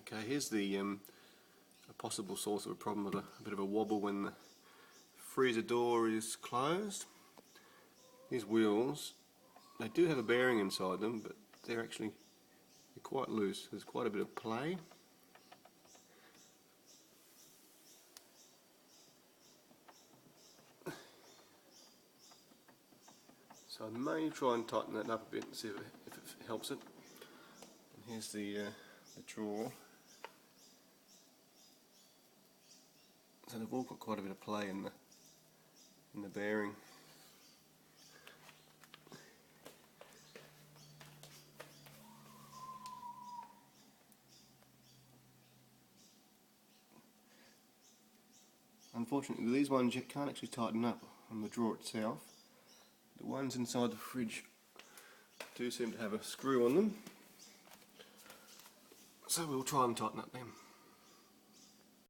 Okay, here's the a possible source of a problem of a bit of a wobble when the freezer door is closed. These wheels, they do have a bearing inside them, but they're quite loose. There's quite a bit of play. So I may try and tighten that up a bit and see if it helps it. And here's the drawer. So they've all got quite a bit of play in the bearing. Unfortunately, these ones you can't actually tighten up on the drawer itself. The ones inside the fridge do seem to have a screw on them, so we'll try and tighten up them.